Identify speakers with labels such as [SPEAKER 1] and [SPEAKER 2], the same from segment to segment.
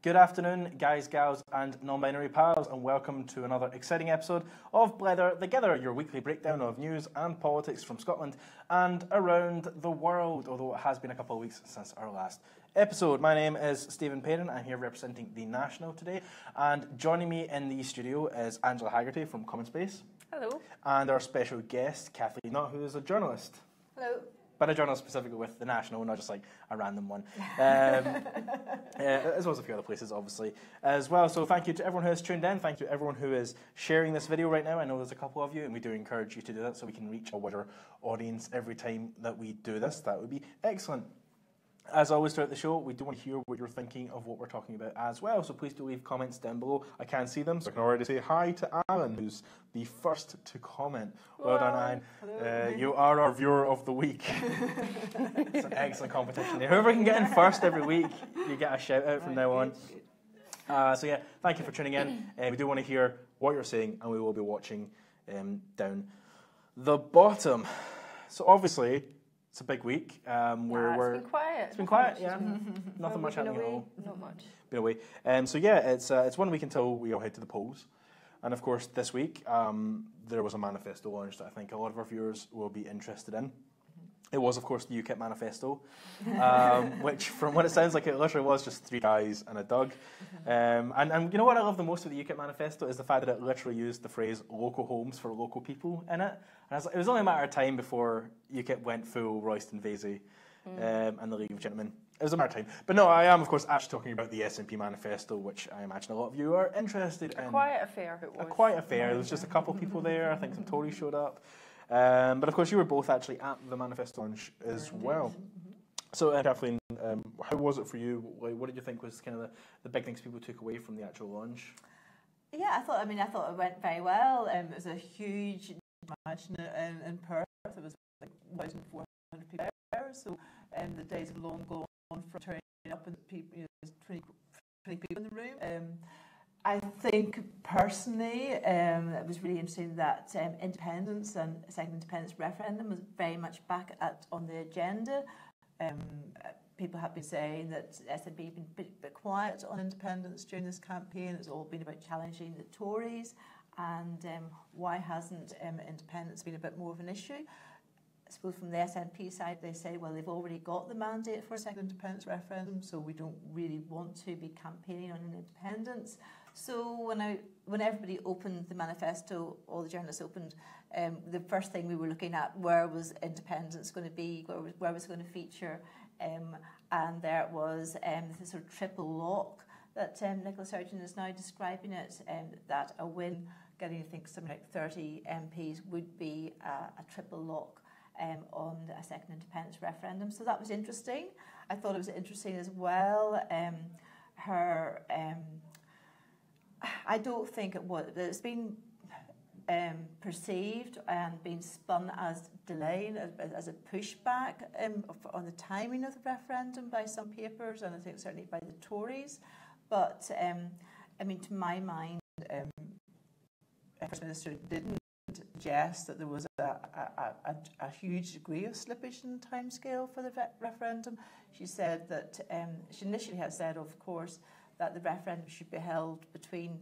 [SPEAKER 1] Good afternoon, guys, gals, and non-binary pals, and welcome to another exciting episode of Blether, Thegither, your weekly breakdown of news and politics from Scotland and around the world, although it has been a couple of weeks since our last episode. My name is Stephen Payton. I'm here representing The National today, and joining me in the studio is Angela Haggerty from Common Space.
[SPEAKER 2] Hello.
[SPEAKER 1] And our special guest, Kathleen Nutt, who is a journalist.
[SPEAKER 2] Hello.
[SPEAKER 1] But a journalist specifically with The National, not just like a random one. As well as a few other places, obviously, as well. So thank you to everyone who has tuned in. Thank you to everyone who is sharing this video right now. I know there's a couple of you, and we do encourage you to do that so we can reach a wider audience every time that we do this. That would be excellent. As always throughout the show, we do want to hear what you're thinking of what we're talking about as well, so please do leave comments down below. I can see them, so I can already say hi to Alan, who's the first to comment. Well done, Alan. You are our viewer of the week. It's an excellent competition there. Whoever can get in first every week, you get a shout out from now on. So yeah, thank you for tuning in. We do want to hear what you're saying, and we will be watching down the bottom. So obviously, it's a big week.
[SPEAKER 2] It's been quiet.
[SPEAKER 1] It's been quiet, yeah. Nothing much happening at all.
[SPEAKER 2] Not much.
[SPEAKER 1] Been away. So yeah, it's 1 week until we all head to the polls. And of course, this week, there was a manifesto launched that I think a lot of our viewers will be interested in. It was, of course, the UKIP manifesto, which, from what it sounds like, it literally was just three guys and a Doug. And you know what I love the most of the UKIP manifesto is the fact that it literally used the phrase local homes for local people in it. And it was only a matter of time before UKIP went full Royston Vasey and the League of Gentlemen. It was a matter of time. But no, I am, of course, actually talking about the SNP manifesto, which I imagine a lot of you are interested in.
[SPEAKER 2] A quiet affair it was.
[SPEAKER 1] A quiet affair. There was just a couple of people there. I think some Tories showed up. But of course, you were both actually at the manifesto launch as well. So, Kathleen, how was it for you? What did you think was kind of the big things people took away from the actual launch?
[SPEAKER 3] Yeah, I thought it went very well. It was a huge match in Perth. It was like 1,400 people there. So, the days have long gone from turning up and people, 20 people in the room. I think personally it was really interesting that independence and second independence referendum was very much back on the agenda. People have been saying that SNP have been a bit quiet on independence during this campaign. It's all been about challenging the Tories, and why hasn't independence been a bit more of an issue? I suppose from the SNP side they say, well, they've already got the mandate for a second independence referendum, so we don't really want to be campaigning on an independence. So when everybody opened the manifesto, all the journalists opened, the first thing we were looking at, where was independence going to be, where was it going to feature, and there it was, this sort of triple lock that Nicola Sturgeon is now describing it, that a win, getting I think something like 30 MPs would be a triple lock on a second independence referendum. So that was interesting. I thought it was interesting as well, I don't think it's been perceived and been spun as delaying, as a pushback on the timing of the referendum by some papers, and I think certainly by the Tories. But, I mean, to my mind, First Minister didn't suggest that there was a huge degree of slippage in the timescale for the referendum. She said that, she initially had said, of course, that the referendum should be held between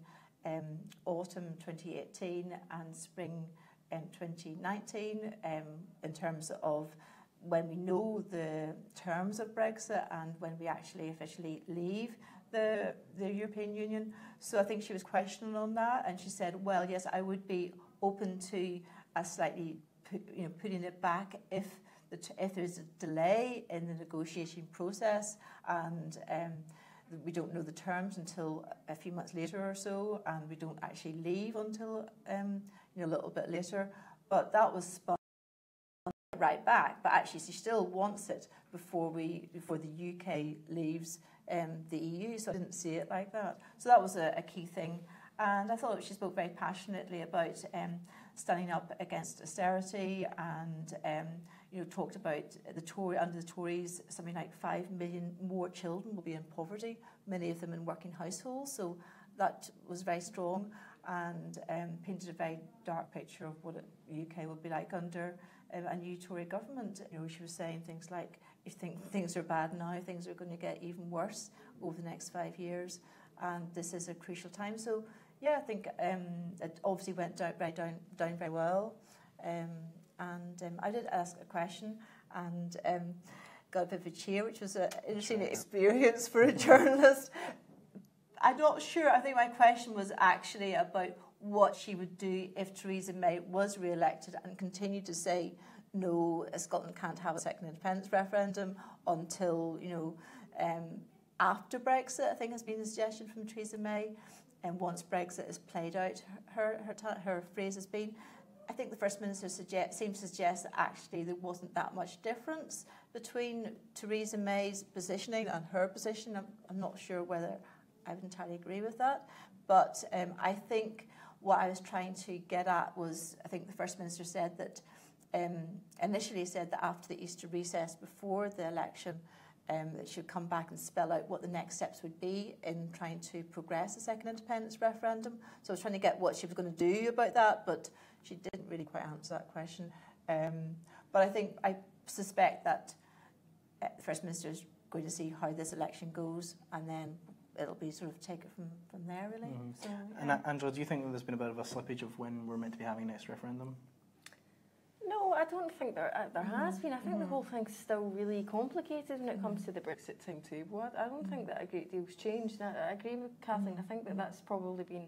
[SPEAKER 3] autumn 2018 and spring 2019 in terms of when we know the terms of Brexit and when we actually officially leave the European Union. So I think she was questioning on that, and she said, well, yes, I would be open to a slightly, putting it back if there's a delay in the negotiation process and we don't know the terms until a few months later or so, and we don't actually leave until a little bit later. But that was spun right back. But actually, she still wants it before the UK leaves the EU. So I didn't see it like that. So that was a key thing. And I thought she spoke very passionately about standing up against austerity and talked about under the Tories, something like 5 million more children will be in poverty, many of them in working households. So that was very strong and painted a very dark picture of what the UK would be like under a new Tory government. She was saying things like you think things are bad now, things are going to get even worse over the next 5 years, and this is a crucial time. So, yeah, I think it obviously went down very well. I did ask a question and got a bit of a cheer, which was an interesting experience for a journalist. I'm not sure. I think my question was actually about what she would do if Theresa May was re-elected and continued to say, no, Scotland can't have a second independence referendum until, after Brexit, I think has been a suggestion from Theresa May. And once Brexit is played out, her phrase has been, I think the First Minister seems to suggest that actually there wasn't that much difference between Theresa May's positioning and her position. I'm not sure whether I would entirely agree with that. But I think what I was trying to get at was, I think the First Minister said that, initially said that after the Easter recess before the election, that she would come back and spell out what the next steps would be in trying to progress a second independence referendum. So I was trying to get what she was going to do about that, but she didn't really quite answer that question. But I suspect that the First Minister is going to see how this election goes, and then it'll be sort of take it from there, really. So, yeah.
[SPEAKER 1] And Angela, do you think that there's been a bit of a slippage of when we're meant to be having next referendum?
[SPEAKER 2] No, I don't think there has been. I think the whole thing's still really complicated when it comes to the Brexit timetable. I don't think that a great deal's changed. I agree with Kathleen. I think that's probably been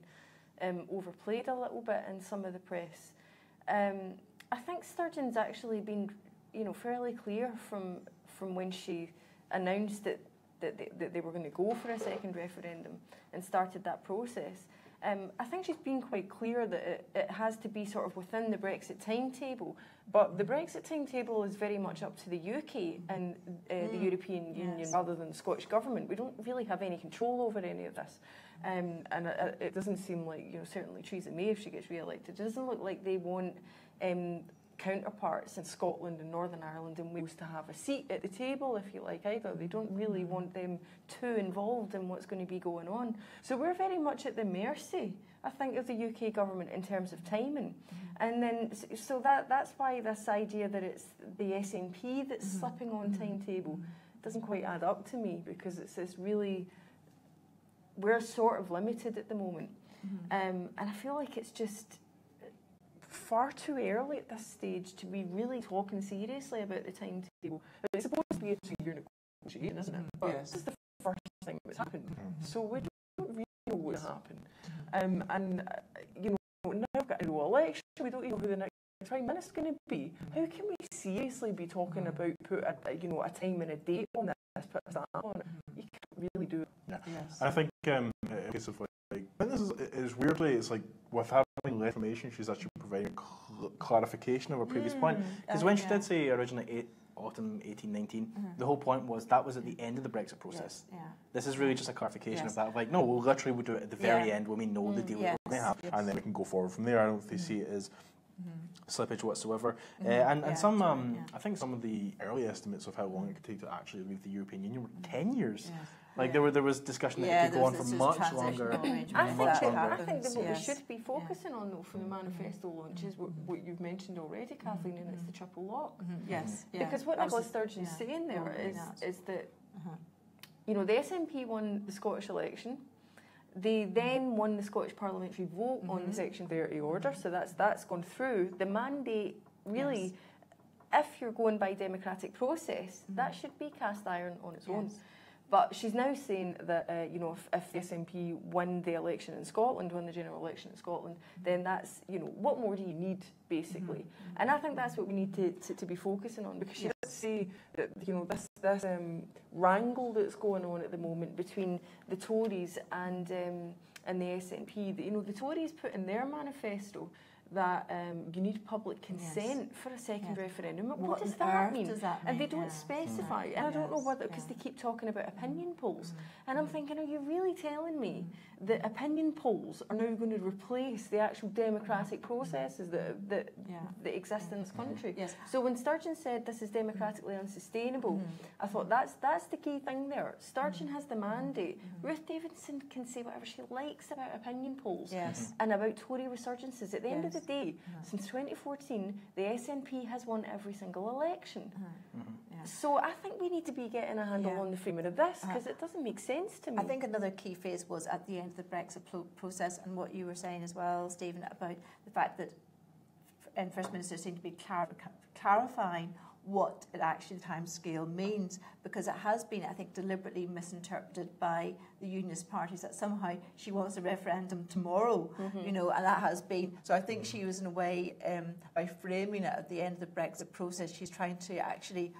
[SPEAKER 2] overplayed a little bit in some of the press. I think Sturgeon's actually been, fairly clear from when she announced that they were going to go for a second referendum and started that process. I think she's been quite clear that it has to be sort of within the Brexit timetable, but the Brexit timetable is very much up to the UK and the European Union rather than the Scottish Government. We don't really have any control over any of this, and it doesn't seem like, certainly Theresa May, if she gets re-elected, it doesn't look like they want counterparts in Scotland and Northern Ireland and Wales to have a seat at the table, if you like, either. They don't really want them too involved in what's going to be going on. So we're very much at the mercy, I think, of the UK government in terms of timing. And then, so that's why this idea that it's the SNP that's slipping on timetable doesn't quite add up to me, because it's this really, we're sort of limited at the moment. And I feel like it's just far too early at this stage to be really talking seriously about the timetable. It's supposed to be a 2-year negotiation, isn't it? But this is the first thing that's happened. So we don't really know what's happened. And now we've got a new election, we don't even know who the next Prime Minister's going to be. How can we seriously be talking about put a time and a date on this, put a stamp on it? You can't really do it.
[SPEAKER 1] Yeah. Yes. I think case of this is weirdly, it's like with having less information, she's actually providing clarification of a previous point. Because when she did say originally autumn 1819, the whole point was that was at the end of the Brexit process. This is really just a clarification of that. Of like, no, we'll do it at the very end when we know the deal that we're going to have, and then we can go forward from there. I don't think they see it as slippage whatsoever. And some, I think some of the early estimates of how long it could take to actually leave the European Union were 10 years. Like there was discussion that it could go on for much longer.
[SPEAKER 2] I think that what we should be focusing on, though, from the manifesto launch is what you've mentioned already, Kathleen, and it's the triple lock. Because what Nicola Sturgeon's saying there is that the SNP won the Scottish election. They then won the Scottish parliamentary vote on the Section 30 order, so that's gone through. The mandate really, if you're going by democratic process, that should be cast iron on its own. But she's now saying that, if the SNP win the election in Scotland, win the general election in Scotland, then that's, what more do you need, basically? And I think that's what we need to be focusing on, because she does say that, this wrangle that's going on at the moment between the Tories and the SNP, the Tories put in their manifesto that you need public consent for a second referendum. What does that mean? And they don't specify. And I don't know whether, because they keep talking about opinion polls. And I'm thinking, are you really telling me that opinion polls are now going to replace the actual democratic processes that exist in this country? So when Sturgeon said this is democratically unsustainable, I thought that's the key thing there. Sturgeon has the mandate. Ruth Davidson can say whatever she likes about opinion polls and about Tory resurgences. At the end of the day, since 2014, the SNP has won every single election. So I think we need to be getting a handle on the framing of this, because it doesn't make sense to me.
[SPEAKER 3] I think another key phase was at the end of the Brexit process, and what you were saying as well, Stephen, about the fact that First Minister seemed to be clarifying what it actually the time scale means, because it has been, I think, deliberately misinterpreted by the Unionist parties that somehow she wants a referendum tomorrow, you know, and that has been. So I think she was, in a way, by framing it at the end of the Brexit process, she's trying to actually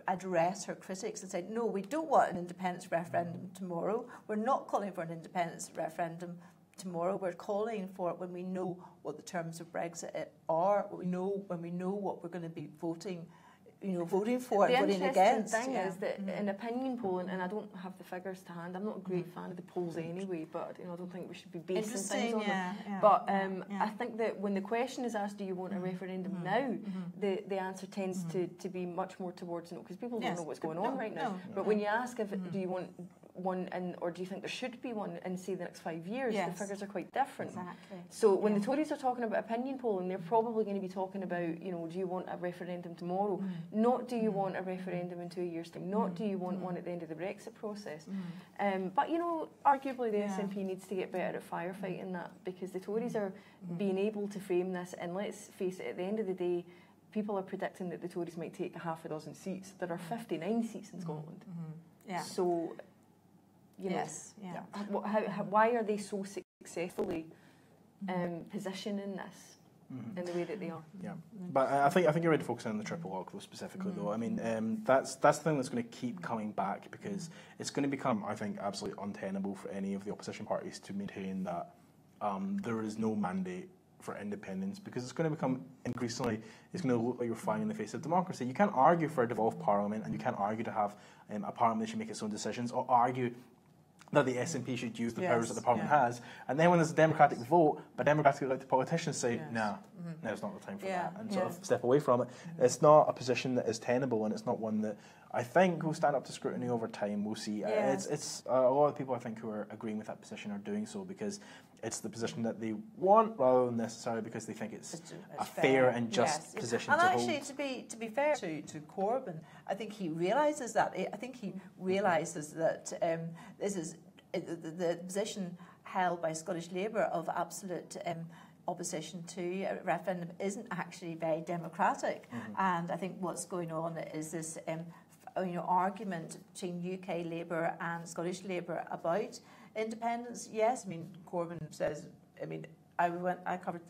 [SPEAKER 3] address her critics and say, no, we don't want an independence referendum tomorrow. We're not calling for an independence referendum tomorrow. We're calling for it when we know what the terms of Brexit are, when we know what we're going to be voting for and voting against.
[SPEAKER 2] The interesting thing is that in opinion polling, and I don't have the figures to hand, I'm not a great fan of the polls anyway, but I don't think we should be basing things on them. But I think that when the question is asked, do you want a referendum now, the answer tends to be much more towards no, because people don't know what's going on right now. But when you ask if do you want one or do you think there should be one in, say, the next 5 years, the figures are quite different.
[SPEAKER 3] Exactly.
[SPEAKER 2] So when the Tories are talking about opinion polling, they're probably going to be talking about, do you want a referendum tomorrow? Not do you want a referendum in 2 years' time? Not do you want one at the end of the Brexit process? But, arguably the SNP needs to get better at firefighting that, because the Tories are being able to frame this, and let's face it, at the end of the day, people are predicting that the Tories might take half a dozen seats. There are 59 seats in Scotland. So... why are they so successfully positioning this in the way that they are?
[SPEAKER 1] But I think you're ready to focus on the triple lock though specifically though. I mean, that's the thing that's going to keep coming back, because it's going to become, I think, absolutely untenable for any of the opposition parties to maintain that there is no mandate for independence, because it's going to become increasingly, it's going to look like you're flying in the face of democracy. You can't argue for a devolved parliament, and you can't argue to have a parliament that should make its own decisions, or argue that the SNP should use the powers that the Parliament has. And then when there's a democratic vote, but democratically elected politicians say, no, now's not the time for that, and sort of step away from it. It's not a position that is tenable, and it's not one that I think will stand up to scrutiny over time. We'll see. It's a lot of people, I think, who are agreeing with that position are doing so because it's the position that they want, rather than necessarily because they think it's a fair and just position to hold.
[SPEAKER 3] And actually, to be fair to Corbyn, I think he realises that. I think he realises that this is the position held by Scottish Labour of absolute opposition to a referendum isn't actually very democratic. And I think what's going on is this argument between UK Labour and Scottish Labour about independence. Yes, I mean, Corbyn says, I covered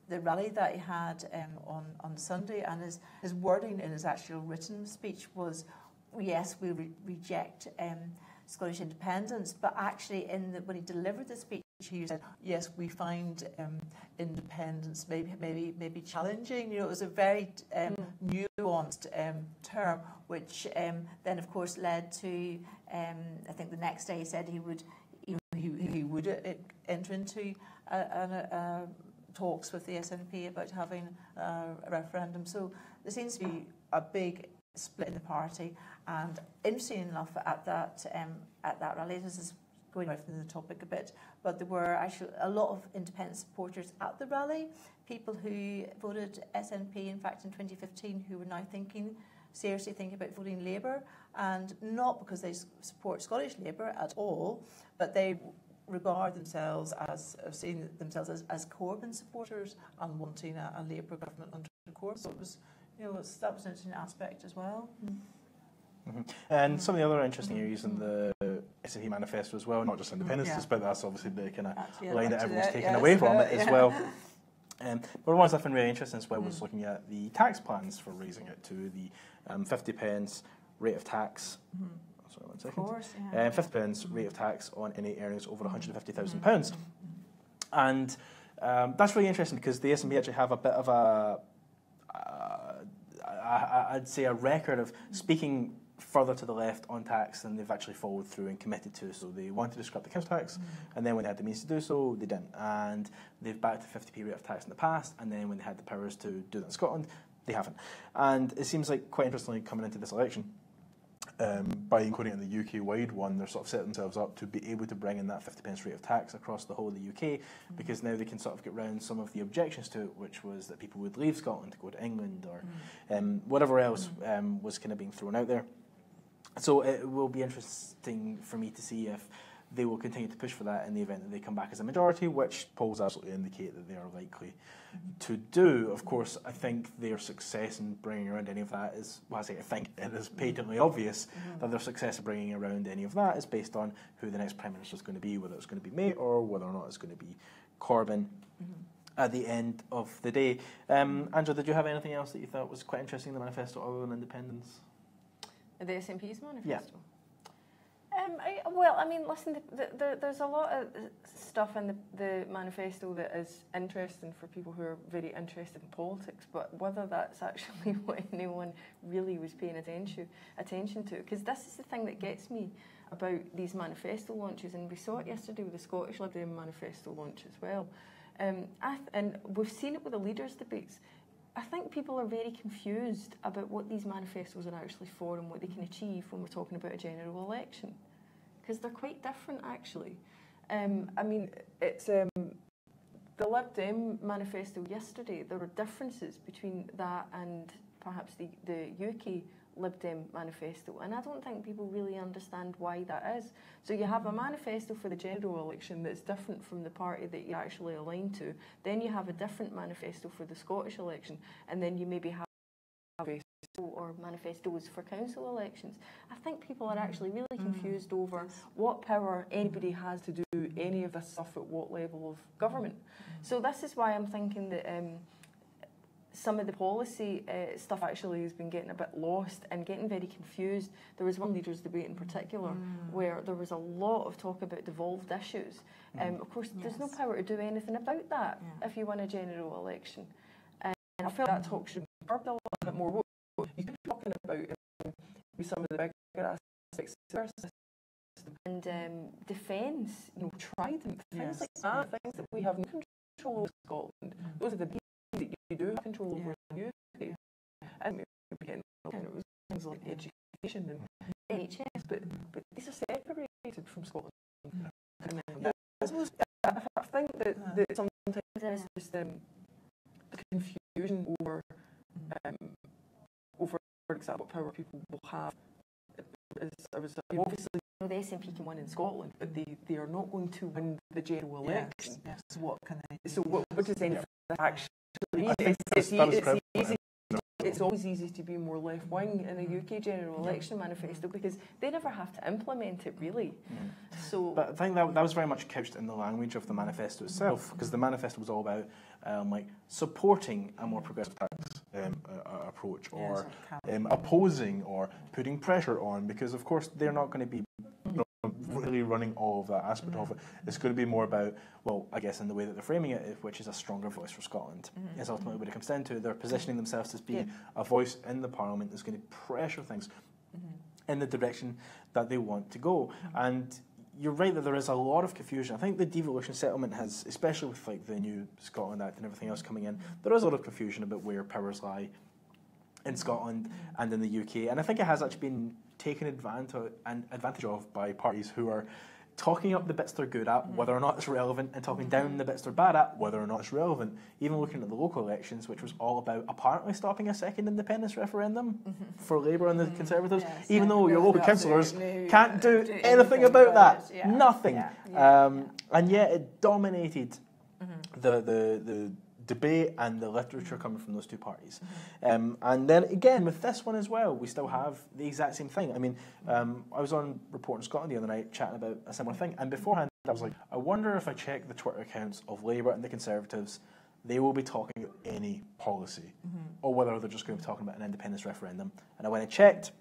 [SPEAKER 3] the rally that he had on Sunday, and his wording in his actual written speech was, yes, we reject Scottish independence, but actually when he delivered the speech, he said, yes, we find independence maybe challenging. It was a very nuanced term, which then, of course, led to, I think the next day he said he would enter into talks with the SNP about having a referendum. So there seems to be a big split in the party, and interesting enough at that rally, this is going away from the topic a bit, but there were actually a lot of independent supporters at the rally, people who voted SNP, in fact, in 2015, who were now seriously thinking about voting Labour, and not because they support Scottish Labour at all, but they regard themselves seeing themselves as Corbyn supporters and wanting a Labour government under Corbyn. So it was, that was an interesting aspect as well.
[SPEAKER 1] And some of the other interesting areas in the SNP manifesto as well, not just independence, but that's obviously the kind of line that everyone's taken away from it as well. But one I found really interesting as well was looking at the tax plans for raising it to the 50 pence rate of tax. Sorry, 1 second. Of course, 50 pence rate of tax on any earnings over £150,000. And that's really interesting because the SNP actually have a bit of I'd say a record of speaking further to the left on tax than they've actually followed through and committed to. So they wanted to scrap the council tax, and then when they had the means to do so, they didn't. And they've backed the 50p rate of tax in the past, and then when they had the powers to do that in Scotland, they haven't. And it seems like, quite interestingly, coming into this election, by including it in the UK-wide one, they're sort of set themselves up to be able to bring in that 50p rate of tax across the whole of the UK, because now they can sort of get round some of the objections to it, which was that people would leave Scotland to go to England or whatever else was kind of being thrown out there. So it will be interesting for me to see if they will continue to push for that in the event that they come back as a majority, which polls absolutely indicate that they are likely to do. Of course, I think their success in bringing around any of that is, well, I think it is patently obvious that their success in bringing around any of that is based on who the next Prime Minister is going to be, whether it's going to be May or whether or not it's going to be Corbyn at the end of the day. Angela, did you have anything else that you thought was quite interesting in the manifesto other than independence?
[SPEAKER 2] The SNP's manifesto?
[SPEAKER 1] Yeah.
[SPEAKER 2] Well, I mean, listen, there's a lot of stuff in the manifesto that is interesting for people who are very interested in politics, but whether that's actually what anyone really was paying attention to, because this is the thing that gets me about these manifesto launches, and we saw it yesterday with the Scottish Lib Dem manifesto launch as well. And we've seen it with the leaders' debates. I think people are very confused about what these manifestos are actually for and what they can achieve when we're talking about a general election, because they're quite different, actually. I mean, it's the Lib Dem manifesto yesterday. There were differences between that and perhaps the UK Lib Dem manifesto, and I don't think people really understand why that is. So you have a manifesto for the general election that's different from the party that you're actually aligned to. Then you have a different manifesto for the Scottish election, and then you maybe have or manifestos for council elections. I think people are actually really confused over what power anybody has to do any of this stuff at what level of government. So this is why I'm thinking that some of the policy stuff actually has been getting a bit lost and getting very confused. There was one leaders' debate in particular where there was a lot of talk about devolved issues. Of course, there's no power to do anything about that if you win a general election. And I felt that talk should be a little bit more. You could be talking about some of the bigger aspects of our system and defence, Trident, things like that, things that we have no control over Scotland. Those are the things that you do have control over in the UK. And we're getting things like education and NHS, but these are separated from Scotland. I think that sometimes there's just the confusion over for example, what power people will have as a result. Obviously, the SNP can win in Scotland, but they are not going to win the general election.
[SPEAKER 3] Yes. So what can they do?
[SPEAKER 2] So what does then actually mean? It's always easy to be more left-wing in a UK general election manifesto because they never have to implement it, really. So,
[SPEAKER 1] but I think that was very much couched in the language of the manifesto itself, because the manifesto was all about supporting a more progressive tax approach, or opposing or putting pressure on, because of course they're not going to be really running all of that aspect of it. It's going to be more about, well, I guess in the way that they're framing it, which is a stronger voice for Scotland, is ultimately what it comes down to. They're positioning themselves as being a voice in the Parliament that's going to pressure things in the direction that they want to go. And you're right that there is a lot of confusion. I think the devolution settlement has, especially with like the new Scotland Act and everything else coming in, there is a lot of confusion about where powers lie in Scotland and in the UK. And I think it has actually been taken advantage of by parties who are talking up the bits they're good at, whether or not it's relevant, and talking down the bits they're bad at, whether or not it's relevant. Even looking at the local elections, which was all about apparently stopping a second independence referendum for Labour and the Conservatives, even though your local councillors can't do anything about that. Nothing. And yet it dominated the debate and the literature coming from those two parties. And then again, with this one as well, we still have the exact same thing. I mean, I was on Report in Scotland the other night chatting about a similar thing, and beforehand I was like, I wonder if I check the Twitter accounts of Labour and the Conservatives, they will be talking about any policy, or whether they're just going to be talking about an independence referendum. And I went and checked,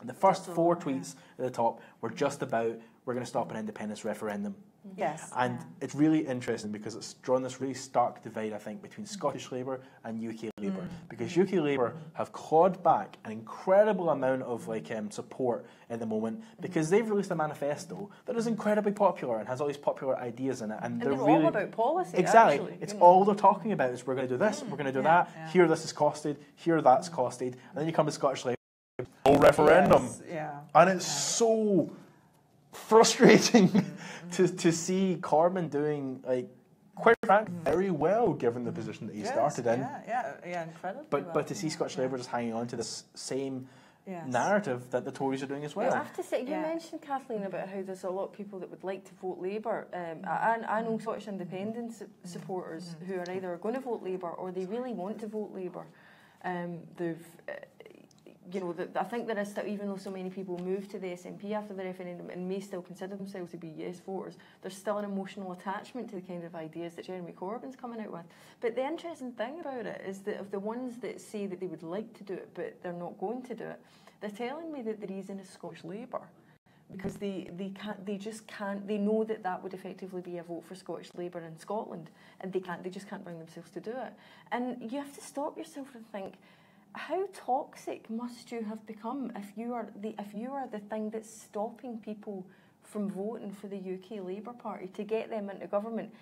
[SPEAKER 1] and the first 4 tweets at the top were just about, we're going to stop an independence referendum.
[SPEAKER 3] Yes.
[SPEAKER 1] And it's really interesting because it's drawn this really stark divide, I think, between Scottish Labour and UK Labour. Because UK Labour have clawed back an incredible amount of support at the moment, because they've released a manifesto that is incredibly popular and has all these popular ideas in it. And they're really
[SPEAKER 2] all about policy.
[SPEAKER 1] Exactly.
[SPEAKER 2] Actually.
[SPEAKER 1] It's all they're talking about is we're going to do this, we're going to do that, here this is costed, here that's costed. And then you come to Scottish Labour, no referendum.
[SPEAKER 3] Yes, yeah.
[SPEAKER 1] And it's so frustrating to see Corbyn doing, like, quite frankly, very well given the position that he started in.
[SPEAKER 3] Yeah, incredibly
[SPEAKER 1] But to see Scottish Labour just hanging on to this same narrative that the Tories are doing as well.
[SPEAKER 2] I have to say, you mentioned, Kathleen, about how there's a lot of people that would like to vote Labour. I know Scottish independence supporters who are either going to vote Labour or they really want to vote Labour. I think there is still, even though so many people moved to the SNP after the referendum and may still consider themselves to be yes voters, there's still an emotional attachment to the kind of ideas that Jeremy Corbyn's coming out with. But the interesting thing about it is that of the ones that say that they would like to do it but they're not going to do it, they're telling me that the reason is Scottish Labour. Because they know that would effectively be a vote for Scottish Labour in Scotland, and they just can't bring themselves to do it. And you have to stop yourself and think, how toxic must you have become if you are the thing that's stopping people from voting for the UK Labour Party to get them into government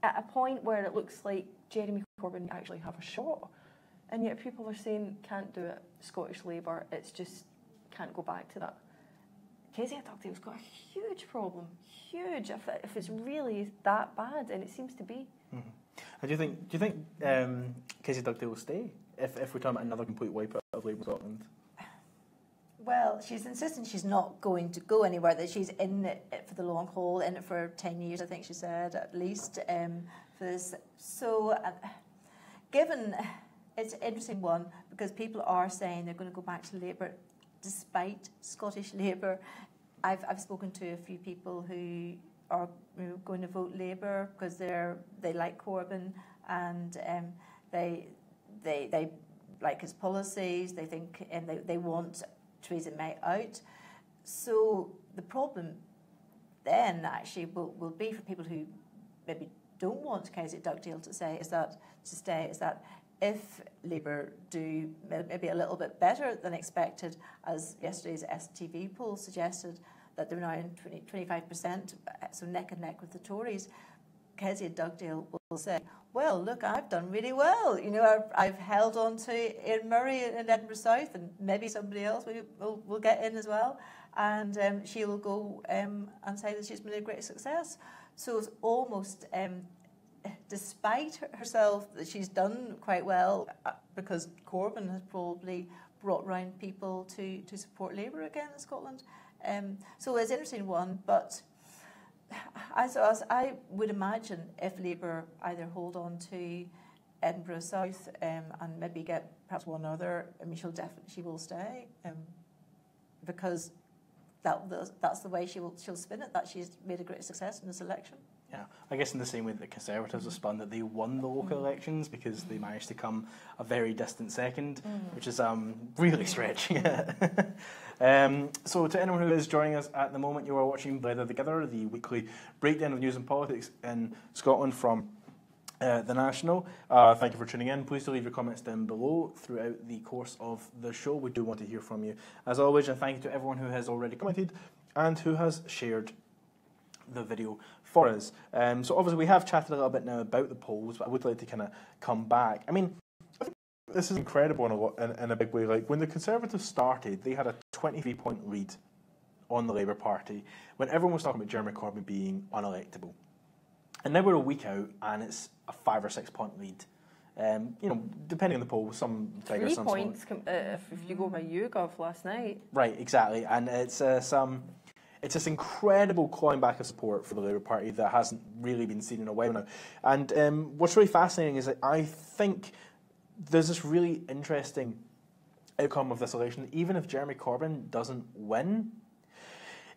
[SPEAKER 2] at a point where it looks like Jeremy Corbyn actually have a shot, and yet people are saying can't do it, Scottish Labour, it's just can't go back to that. Kezia Dugdale's got a huge problem, huge, if it's really that bad, and it seems to be.
[SPEAKER 1] And do you think Kezia Dugdale will stay if we're talking about another complete wipeout of Labour Scotland?
[SPEAKER 3] Well, she's insisting she's not going to go anywhere, that she's in it for the long haul, in it for 10 years, I think she said, at least, for this. So, given, it's an interesting one, because people are saying they're going to go back to Labour despite Scottish Labour. I've spoken to a few people who are going to vote Labour because they like Corbyn, and they like his policies. They think, and they want Theresa May out. So the problem then actually will be for people who maybe don't want Kezia Dugdale to stay is that if Labour do maybe a little bit better than expected, as yesterday's STV poll suggested, that they're now in 25%, so neck and neck with the Tories, Kezia Dugdale will say, well, look, I've done really well. You know, I've held on to Ian Murray in Edinburgh South, and maybe somebody else will get in as well. And she will go and say that she's been a great success. So it's almost, despite herself, that she's done quite well, because Corbyn has probably brought round people to support Labour again in Scotland. So it's an interesting one, but as I would imagine if Labour either hold on to Edinburgh South and maybe get perhaps one other, I mean, she will stay, because that's the way she'll spin it, that she's made a great success in this election.
[SPEAKER 1] Yeah, I guess in the same way that the Conservatives have spun that they won the local elections because they managed to come a very distant second, which is really stretching it. So to anyone who is joining us at the moment, you are watching Blether, Thegither, the weekly breakdown of news and politics in Scotland from The National. Thank you for tuning in. Please do leave your comments down below throughout the course of the show. We do want to hear from you as always, and thank you to everyone who has already commented and who has shared the video for us. So obviously we have chatted a little bit now about the polls, but I would like to kind of come back. I mean, I think this is incredible in a big way. Like, when the Conservatives started, they had a 23-point lead on the Labour Party when everyone was talking about Jeremy Corbyn being unelectable. And now we're a week out and it's a 5 or 6 point lead. You know, depending on the poll, some bigger,
[SPEAKER 2] 3
[SPEAKER 1] some
[SPEAKER 2] points if you go by YouGov last night. Right,
[SPEAKER 1] exactly. And it's this incredible clawing back of support for the Labour Party that hasn't really been seen in a while now. And what's really fascinating is that I think there's this really interesting outcome of this election. Even if Jeremy Corbyn doesn't win,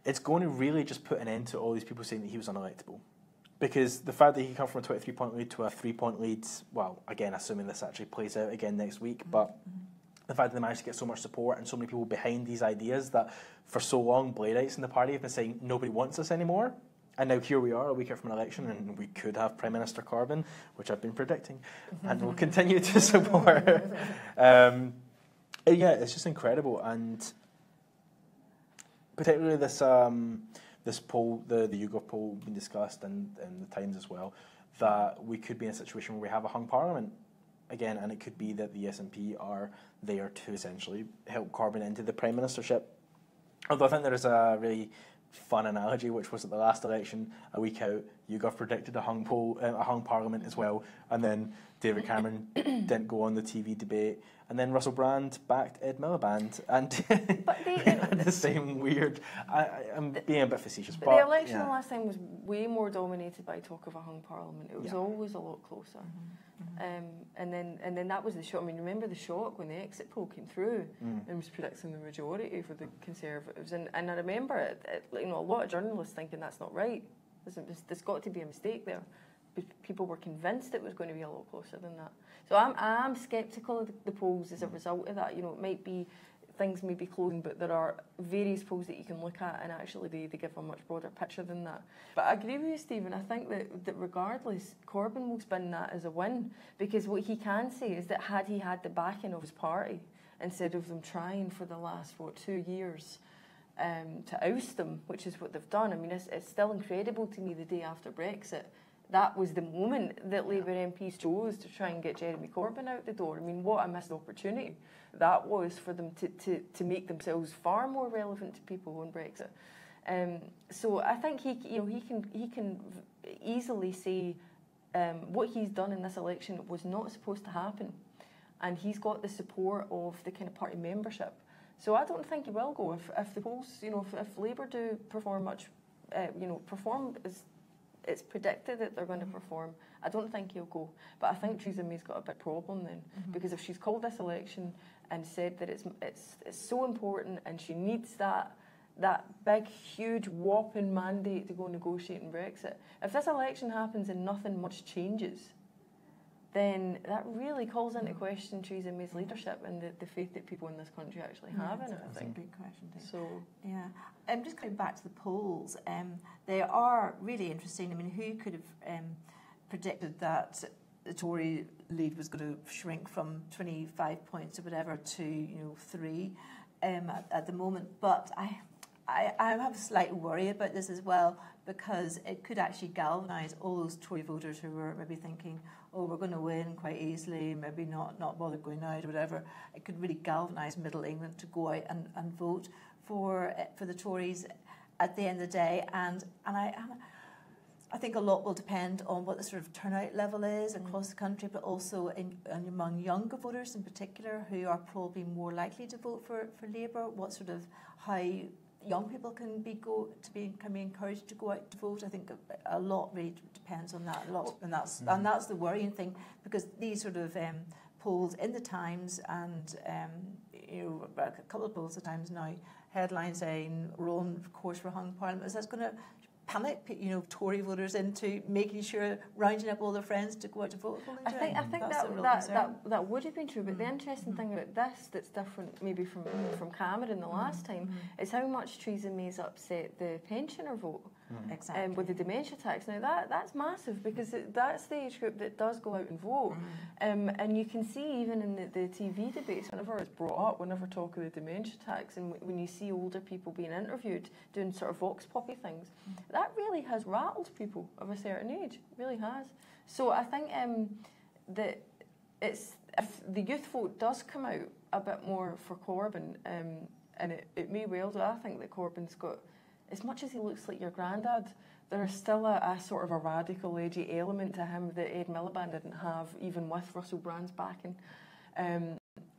[SPEAKER 1] it's going to really just put an end to all these people saying that he was unelectable. Because the fact that he came from a 23-point lead to a 3-point lead, well, again, assuming this actually plays out again next week, but the fact that they managed to get so much support and so many people behind these ideas that for so long Blairites in the party have been saying nobody wants us anymore, and now here we are a week out from an election and we could have Prime Minister Corbyn, which I've been predicting, and will continue to support. Yeah, it's just incredible, and particularly this poll, the YouGov poll being discussed and the Times as well, that we could be in a situation where we have a hung parliament again, and it could be that the SNP are there to essentially help Corbyn into the Prime Ministership. Although I think there is a really fun analogy, which was at the last election, a week out, YouGov predicted a hung Parliament as well, and then David Cameron didn't go on the TV debate, and then Russell Brand backed Ed Miliband, and had the same weird. I'm being a bit facetious, but
[SPEAKER 2] the election the last time was way more dominated by talk of a hung Parliament. It was always a lot closer. And then that was the shock. I mean, remember the shock when the exit poll came through and was predicting the majority for the Conservatives. And I remember a lot of journalists thinking that's not right. There's got to be a mistake there. But people were convinced it was going to be a lot closer than that. So I'm sceptical of the polls as a result of that. It might be things may be closing, but there are various polls that you can look at, and actually they give a much broader picture than that. But I agree with you, Stephen. I think that regardless, Corbyn will spin that as a win, because what he can say is that had he had the backing of his party, instead of them trying for the last, 2 years to oust them, which is what they've done. I mean, it's still incredible to me the day after Brexit. That was the moment that Labour MPs chose to try and get Jeremy Corbyn out the door. I mean, what a missed opportunity that was for them to make themselves far more relevant to people on Brexit. So I think he can easily say what he's done in this election was not supposed to happen, and he's got the support of the kind of party membership. So I don't think he will go if the polls, if Labour do perform perform as it's predicted that they're going to perform, I don't think he'll go. But I think Theresa May's got a big problem then, because if she's called this election and said that it's so important and she needs that big, huge, whopping mandate to go negotiating Brexit, if this election happens and nothing much changes, then that really calls into question Theresa May's leadership and the faith that people in this country actually have in it, I think.
[SPEAKER 3] That's a big question, too.
[SPEAKER 2] So,
[SPEAKER 3] yeah. Just coming back to the polls, they are really interesting. I mean, who could have predicted that the Tory lead was going to shrink from 25 points or whatever to 3 at the moment? But I have a slight worry about this as well, because it could actually galvanise all those Tory voters who were maybe thinking, oh, we're going to win quite easily, maybe not bother going out or whatever. It could really galvanise Middle England to go out and vote for the Tories at the end of the day. And I think a lot will depend on what the sort of turnout level is across the country, but also among younger voters in particular, who are probably more likely to vote for Labour. How young people can be encouraged to go out to vote. I think a lot really depends on that. And that's the worrying thing, because these sort of polls in the Times and a couple of polls at the Times now, headlines saying we're on course for a hung Parliament. Is that going to panic Tory voters into making sure, rounding up all their friends to go out to vote?
[SPEAKER 2] I think that would have been true, but the interesting thing about this that's different maybe from Cameron the last time is how much Theresa May's upset the pensioner vote.
[SPEAKER 3] Exactly.
[SPEAKER 2] With the dementia tax. Now that's massive, because that's the age group that does go out and vote. And you can see even in the TV debates, whenever it's brought up, whenever talk of the dementia tax, and when you see older people being interviewed doing sort of vox poppy things, that really has rattled people of a certain age. It really has. So I think that if the youth vote does come out a bit more for Corbyn, and it may well do, I think that Corbyn's got, as much as he looks like your granddad, there is still a sort of a radical, edgy element to him that Ed Miliband didn't have, even with Russell Brand's backing.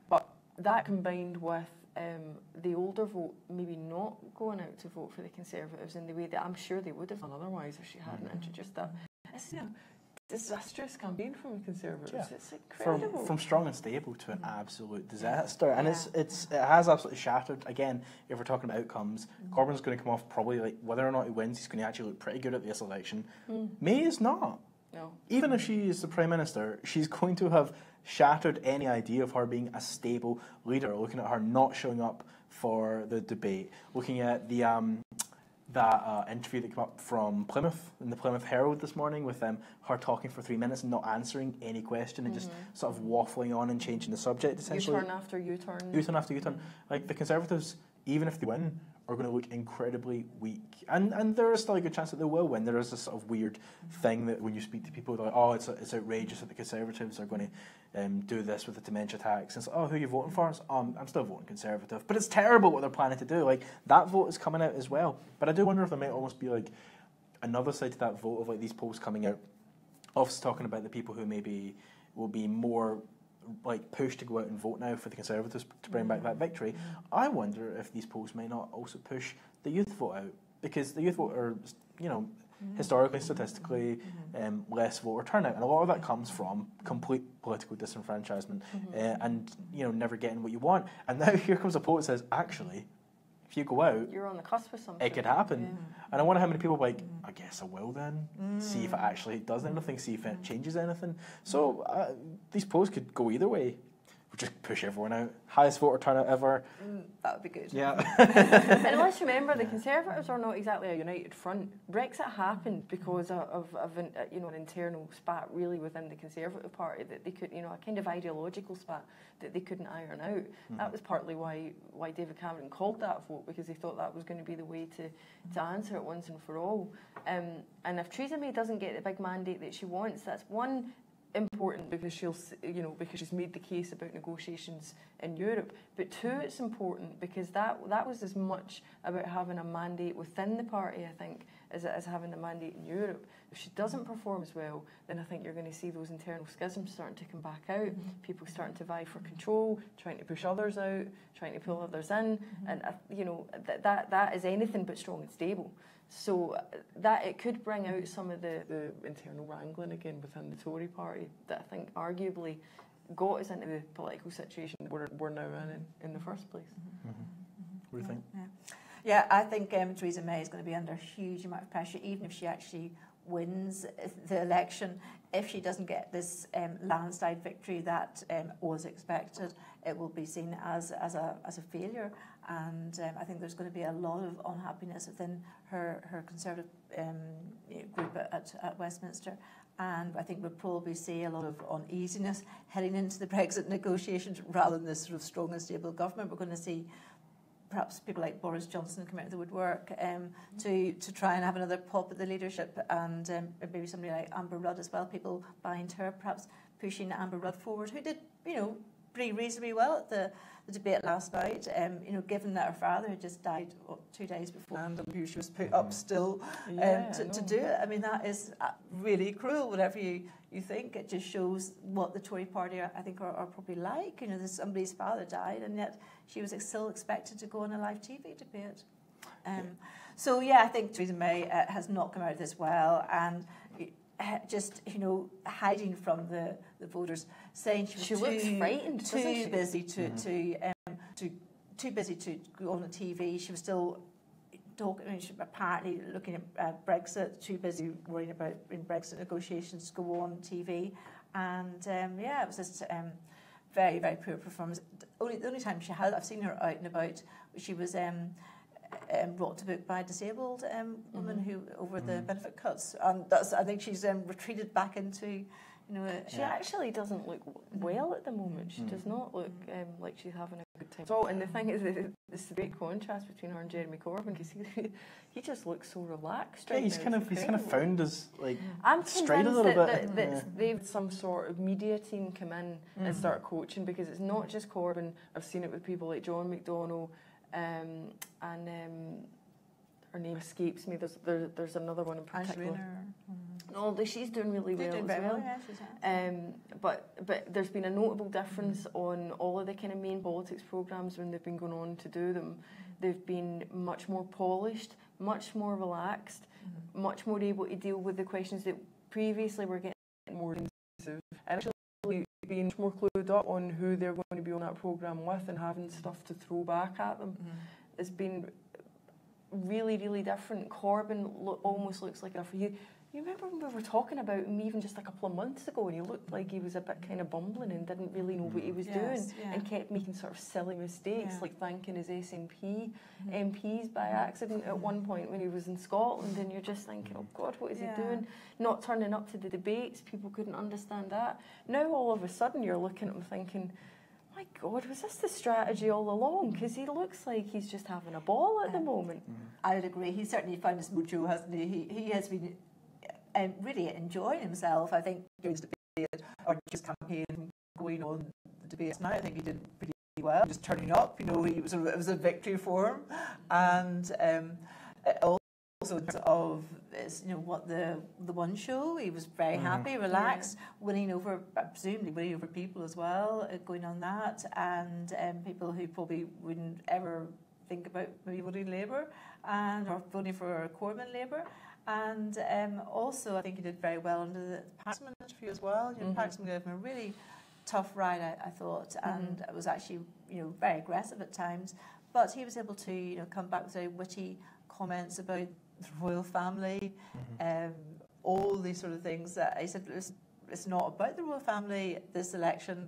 [SPEAKER 2] But that combined with the older vote maybe not going out to vote for the Conservatives in the way that I'm sure they would have done otherwise if she hadn't introduced that. It's a disastrous campaign from the Conservatives. Yeah. It's incredible.
[SPEAKER 1] From strong and stable to an absolute disaster. And it has absolutely shattered. Again, if we're talking about outcomes, Corbyn's going to come off probably, like, whether or not he wins, he's going to actually look pretty good at this election. May is not.
[SPEAKER 2] No.
[SPEAKER 1] Even if she is the Prime Minister, she's going to have shattered any idea of her being a stable leader. Looking at her not showing up for the debate, looking at the that interview that came up from Plymouth in the Plymouth Herald this morning with her talking for 3 minutes and not answering any question and just sort of waffling on and changing the subject essentially.
[SPEAKER 2] U-turn after U-turn.
[SPEAKER 1] U-turn after U-turn. Like, the Conservatives, even if they win, are going to look incredibly weak. And there is still a good chance that they will win. There is this sort of weird thing that when you speak to people, they're like, oh, it's outrageous that the Conservatives are going to do this with the dementia tax. And it's like, oh, who are you voting for? It's, I'm still voting Conservative. But it's terrible what they're planning to do. Like, that vote is coming out as well. But I do wonder if there might almost be like another side to that vote of like these polls coming out, obviously talking about the people who maybe will be more like pushed to go out and vote now for the Conservatives to bring back that victory. I wonder if these polls may not also push the youth vote out, because the youth vote are, you know, historically, statistically, less voter turnout, and a lot of that comes from complete political disenfranchisement and, you know, never getting what you want. And now here comes a poll that says, actually, if you go out,
[SPEAKER 2] you're on the cusp of something.
[SPEAKER 1] It could happen. And I wonder how many people are like, I guess I will then. See if it actually does anything, see if it changes anything. So these polls could go either way. We'll just push everyone out. Highest voter turnout ever.
[SPEAKER 3] That would be good.
[SPEAKER 1] Yeah.
[SPEAKER 2] And let's remember, the Conservatives are not exactly a united front. Brexit happened because of an, you know, an internal spat really within the Conservative Party that they could, you know, a kind of ideological spat that they couldn't iron out. That was partly why David Cameron called that vote, because he thought that was going to be the way to answer it once and for all. And if Theresa May doesn't get the big mandate that she wants, that's one, important because because she's made the case about negotiations in Europe, but two, it's important because that was as much about having a mandate within the party, I think, as it is having the mandate in Europe. If she doesn't perform as well, then I think you're going to see those internal schisms starting to come back out, people starting to vie for control, trying to push others out, trying to pull others in, and you know, that is anything but strong and stable. So that it could bring out some of the internal wrangling again within the Tory party that I think arguably got us into the political situation we're now in the first place.
[SPEAKER 1] What do you think?
[SPEAKER 3] Yeah, I think Theresa May is going to be under a huge amount of pressure, even if she actually wins the election. If she doesn't get this landslide victory that was expected, it will be seen as a failure. And I think there's going to be a lot of unhappiness within her Conservative group at Westminster. And I think we'll probably see a lot of uneasiness heading into the Brexit negotiations rather than this sort of strong and stable government. We're going to see perhaps people like Boris Johnson come out of the woodwork to try and have another pop at the leadership, and maybe somebody like Amber Rudd as well, people behind her perhaps pushing Amber Rudd forward, who did, you know, pretty reasonably well at the debate last night, you know, given that her father had just died 2 days before, and who she was put up still to do it. I mean, that is really cruel, whatever you think. It just shows what the Tory party, I think, are probably like. You know, somebody's father died, and yet she was still expected to go on a live TV debate. So, yeah, I think Theresa May has not come out of this well, and just, you know, hiding from the voters, saying she
[SPEAKER 2] looks frightened,
[SPEAKER 3] too busy to go on the TV. She was still talking, I mean, apparently looking at Brexit, too busy worrying about in Brexit negotiations to go on TV. And yeah, it was just very, very poor performance. The only time I've seen her out and about, she was brought to book by a disabled woman who over the benefit cuts, and I think she's retreated back into, you know.
[SPEAKER 2] She actually doesn't look well at the moment. She does not look like she's having a good time. So, and the thing is, it's the great contrast between her and Jeremy Corbyn, because he just looks so relaxed.
[SPEAKER 1] Yeah, he's kind of found his like
[SPEAKER 2] I'm
[SPEAKER 1] straight a little
[SPEAKER 2] bit. That they've some sort of media team come in and start coaching, because it's not just Corbyn. I've seen it with people like John McDonnell. And her name escapes me. There's another one in particular. No, she's doing really well as well. Yeah, but there's been a notable difference on all of the kind of main politics programmes when they've been going on to do them. They've been much more polished, much more relaxed, much more able to deal with the questions that previously were getting more intensive, and actually being more clued up on who they're going to be on that programme with and having stuff to throw back at them. It's been really, really different. Corbyn almost looks like you remember when we were talking about him even just a couple of months ago, and he looked like he was a bit kind of bumbling and didn't really know what he was doing, and kept making sort of silly mistakes, like thanking his SNP MPs by accident at one point when he was in Scotland, and you're just thinking, oh God, what is he doing? Not turning up to the debates, people couldn't understand that. Now all of a sudden you're looking at him thinking, my God, was this the strategy all along? Because he looks like he's just having a ball at the moment.
[SPEAKER 3] I would agree. He's certainly found his mojo, hasn't he? He has been really enjoying himself. I think during his debate or just campaign going on the debates now, I think he did pretty well. Just turning up, it was a victory for him. And also of what the one show, he was very happy, relaxed, presumably winning over people as well, going on that, and people who probably wouldn't ever think about maybe voting Labour or voting for Corbyn Labour. And also, I think he did very well under the Paxman interview as well. Paxman gave him a really tough ride, I thought, and it was actually very aggressive at times. But he was able to come back with very witty comments about the royal family, all these sort of things that he said. It's not about the royal family. This election,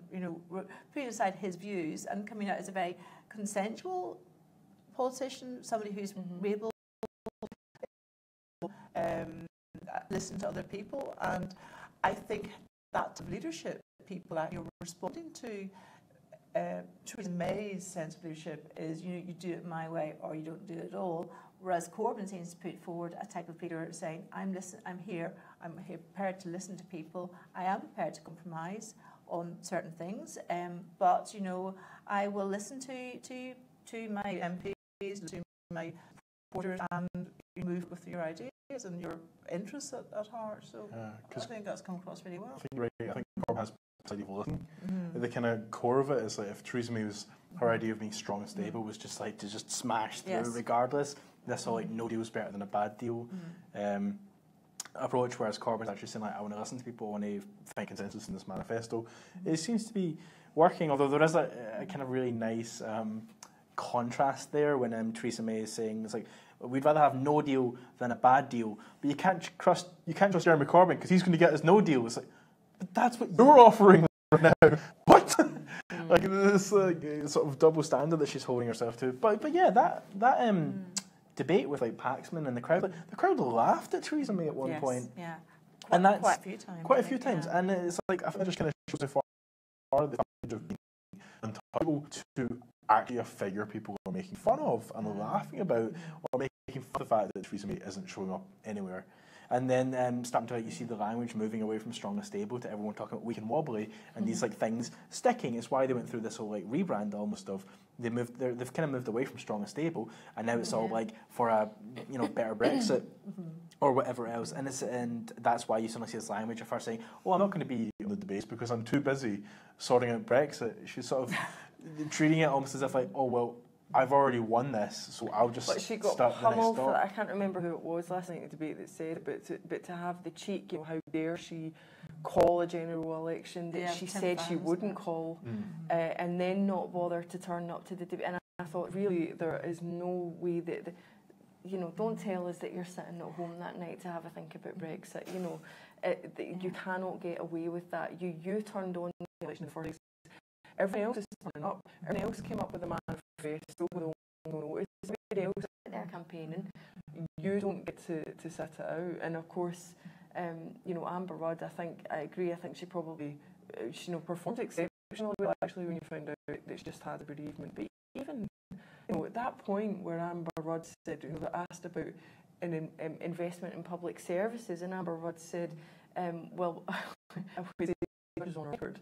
[SPEAKER 3] putting aside his views and coming out as a very consensual politician, somebody who's able listen to other people, and I think that leadership people that you're responding to. Theresa May's sense of leadership is you do it my way or you don't do it at all, whereas Corbyn seems to put forward a type of leader saying I'm here prepared to listen to people, I am prepared to compromise on certain things, but I will listen to my MPs, to my supporters, and move with your ideas and your interests at heart. So I think that's come across really well.
[SPEAKER 1] I think Corbyn has plenty of listening. The kind of core of it is like if Theresa May her idea of being strong and stable was just like to just smash through regardless. This whole like no deal is better than a bad deal approach, whereas Corbyn's actually saying like I want to listen to people, I want to find consensus in this manifesto. It seems to be working, although there is a kind of really nice contrast there when Theresa May is saying it's like we'd rather have no deal than a bad deal, but you can't trust Jeremy Corbyn because he's going to get us no deal. It's like, but that's what you're offering right now. What? Like this sort of double standard that she's holding herself to. But yeah, that debate with like Paxman and the crowd laughed at Theresa May at one point.
[SPEAKER 3] Yeah,
[SPEAKER 1] and that's
[SPEAKER 3] quite a few times.
[SPEAKER 1] Yeah. And it's like I think it just kind of shows how far the advantage of being untouchable to actually a figure people are making fun of and laughing about, or making fun of the fact that Theresa May isn't showing up anywhere. And then starting to you see the language moving away from strong and stable to everyone talking about weak and wobbly, and these like things sticking. It's why they went through this whole like rebrand almost of they've kind of moved away from strong and stable, and now it's all like for a better Brexit or whatever else. And that's why you suddenly see this language of her saying, "Oh, I'm not going to be on the debates because I'm too busy sorting out Brexit." She's sort of treating it almost as if like, "Oh well, I've already won this, so I'll just
[SPEAKER 2] but she got
[SPEAKER 1] start the next
[SPEAKER 2] pummeled
[SPEAKER 1] stop."
[SPEAKER 2] for that. I can't remember who it was last night in the debate that said, but to have the cheek, how dare she call a general election that she said she wouldn't call, and then not bother to turn up to the debate. And I thought, really, there is no way that, don't tell us that you're sitting at home that night to have a think about Brexit. You cannot get away with that. You turned on the election the first. Everyone else is turning up. Everyone else came up with a manifesto with no notice. Everybody else is there campaigning. You don't get to sit it out. And of course, Amber Rudd, I agree. I think she probably, performed exceptionally well actually when you found out that she just had a bereavement. But even, at that point where Amber Rudd said, asked about an investment in public services, and Amber Rudd said, well, I would say it was on record.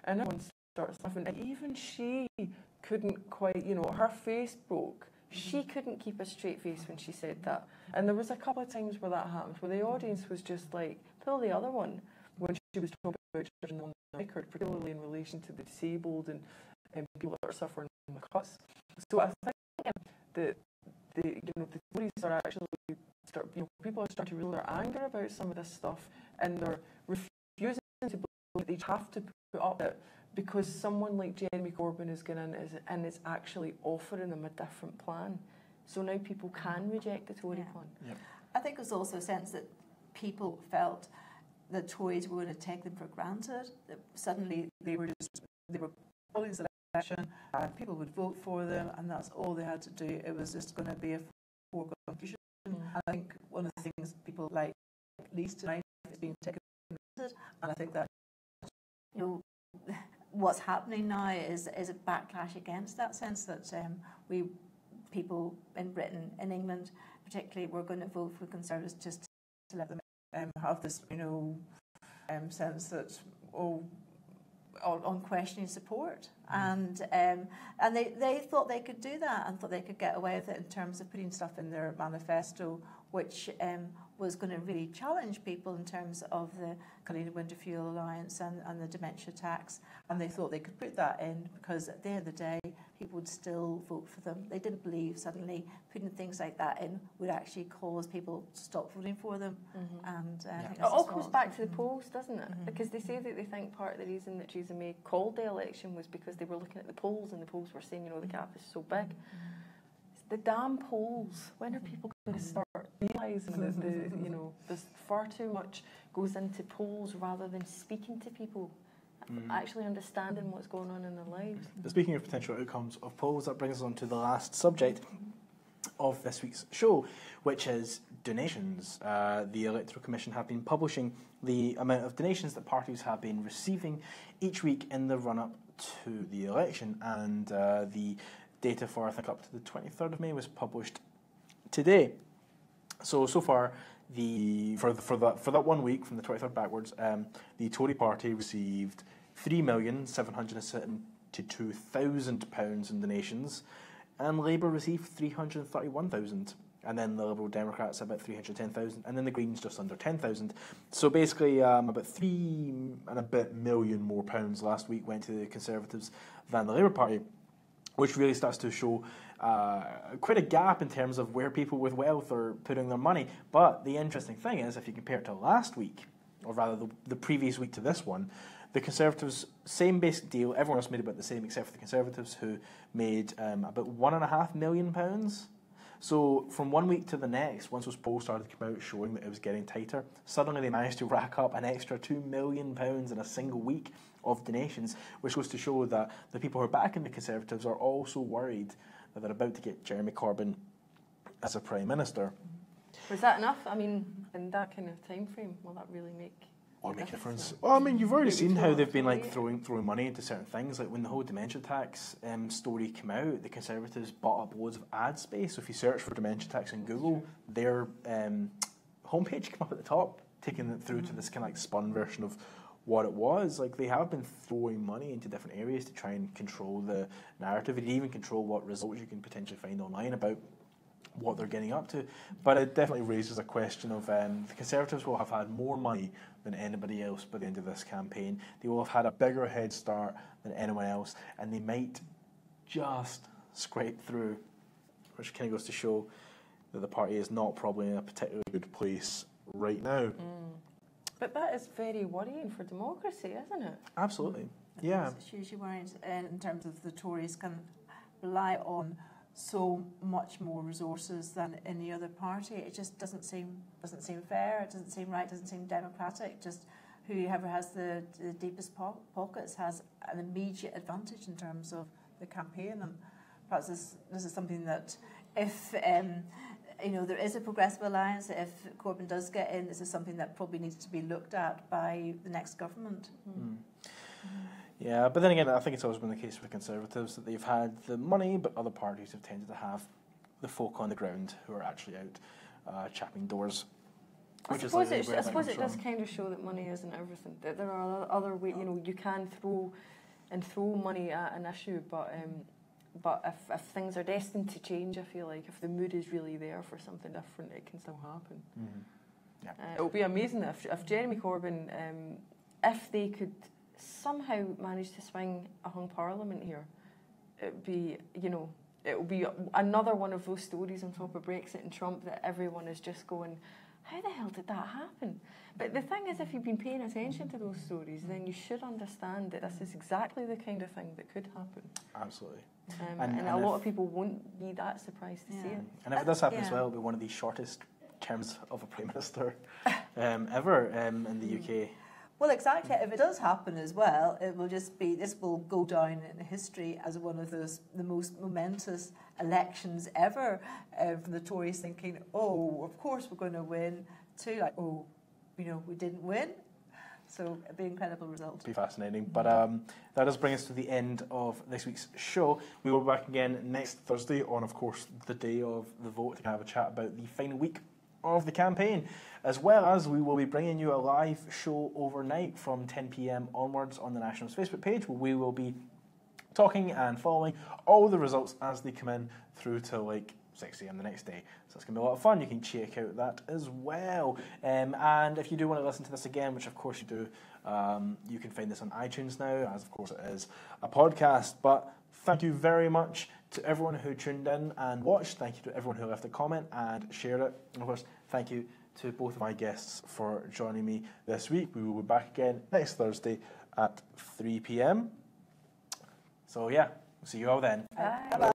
[SPEAKER 2] And everyone starts laughing, and even she couldn't quite, her face broke. She couldn't keep a straight face when she said that. And there was a couple of times where that happened, where the audience was just like, pull the other one, when she was talking about children on the record, particularly in relation to the disabled and people that are suffering from the cuts. So I think that the Tories are actually people are starting to reel their anger about some of this stuff, and they're refusing to believe that they have to put up it because someone like Jeremy Corbyn is going in and is actually offering them a different plan. So now people can reject the Tory plan.
[SPEAKER 1] Yep.
[SPEAKER 3] I think there's also a sense that people felt the Tories were going to take them for granted. That suddenly they were calling this election, and people would vote for them, and that's all they had to do. It was just going to be a foregone conclusion. I think one of the things people like least tonight is being taken for granted, and I think that what's happening now is a backlash against that sense that people in Britain, in England particularly, were going to vote for Conservatives just to let them have this, sense that unquestioning support, and they thought they could do that and thought they could get away with it in terms of putting stuff in their manifesto, which was going to really challenge people in terms of the cutting the winter fuel allowance and the dementia tax, and they thought they could put that in because at the end of the day people would still vote for them. They didn't believe suddenly putting things like that in would actually cause people to stop voting for them. And I think
[SPEAKER 2] it all goes back to the polls, doesn't it? Because they say that they think part of the reason that Theresa May called the election was because they were looking at the polls and the polls were saying, the gap is so big. The damn polls. When are people going to start realising that there's far too much goes into polls rather than speaking to people, actually understanding what's going on in their lives?
[SPEAKER 1] But speaking of potential outcomes of polls, that brings us on to the last subject of this week's show, which is donations. The Electoral Commission have been publishing the amount of donations that parties have been receiving each week in the run-up to the election, and the data for, I think, up to the 23rd of May was published today. So far, for that 1 week, from the 23rd backwards, the Tory party received £3,772,000 in donations, and Labour received 331,000, and then the Liberal Democrats about 310,000, and then the Greens just under 10,000. So basically, about £3 and a bit million more pounds last week went to the Conservatives than the Labour Party, which really starts to show quite a gap in terms of where people with wealth are putting their money. But the interesting thing is, if you compare it to last week, or rather the previous week to this one, the Conservatives, same basic deal, everyone else made about the same except for the Conservatives, who made about £1.5 million. So from 1 week to the next, once those polls started to come out showing that it was getting tighter, suddenly they managed to rack up an extra £2 million in a single week of donations, which goes to show that the people who are backing the Conservatives are also worried that they're about to get Jeremy Corbyn as a Prime Minister.
[SPEAKER 2] Was that enough? I mean, in that kind of time frame, will that really make
[SPEAKER 1] a difference? Well, I mean, you've already seen how they've been throwing money into certain things. Like when the whole dementia tax story came out, the Conservatives bought up loads of ad space. So if you search for dementia tax in Google, their homepage came up at the top, taking it through to this kind of like spun version of what it was. Like, they have been throwing money into different areas to try and control the narrative and even control what results you can potentially find online about what they're getting up to. But it definitely raises a question of the Conservatives will have had more money than anybody else by the end of this campaign. They will have had a bigger head start than anyone else, and they might just scrape through, which kind of goes to show that the party is not probably in a particularly good place right now.
[SPEAKER 2] But that is very worrying for democracy, isn't it?
[SPEAKER 1] Absolutely. Yeah.
[SPEAKER 3] It's hugely worrying in terms of the Tories can rely on so much more resources than any other party. It just doesn't seem fair. It doesn't seem right. It doesn't seem democratic. Just whoever has the deepest pockets has an immediate advantage in terms of the campaign. And perhaps this is something that if there is a progressive alliance, if Corbyn does get in, this is something that probably needs to be looked at by the next government.
[SPEAKER 1] Yeah, but then again, I think it's always been the case with Conservatives that they've had the money, but other parties have tended to have the folk on the ground who are actually out chapping doors.
[SPEAKER 2] I suppose it does kind of show that money isn't everything. That there are other ways, you can throw money at an issue, but if things are destined to change, I feel like if the mood is really there for something different, it can still happen. It would be amazing if Jeremy Corbyn, if they could somehow manage to swing a hung parliament here, it would be another one of those stories on top of Brexit and Trump that everyone is just going, how the hell did that happen? But the thing is, if you've been paying attention to those stories, then you should understand that this is exactly the kind of thing that could happen.
[SPEAKER 1] Absolutely.
[SPEAKER 2] And a lot of people won't be that surprised to see it.
[SPEAKER 1] And if it does happen as well, it'll be one of the shortest terms of a Prime Minister ever in the UK.
[SPEAKER 3] Well, exactly. If it does happen as well, this will go down in history as one of the most momentous elections ever, from the Tories thinking, oh, of course we're going to win, to like, oh, we didn't win. So it'd be an incredible result.
[SPEAKER 1] It'd be fascinating. But that does bring us to the end of this week's show. We will be back again next Thursday on, of course, the day of the vote to have a chat about the final week of the campaign, as well as we will be bringing you a live show overnight from 10 p.m. onwards on the Nationals Facebook page, where we will be talking and following all the results as they come in through to like 6 a.m. the next day. So it's going to be a lot of fun. You can check out that as well. And if you do want to listen to this again, which of course you do, you can find this on iTunes now, as of course it is a podcast. But thank you very much to everyone who tuned in and watched. Thank you to everyone who left a comment and shared it. And of course, thank you to both of my guests for joining me this week. We will be back again next Thursday at 3 p.m. So yeah, we'll see you all then.
[SPEAKER 3] Bye.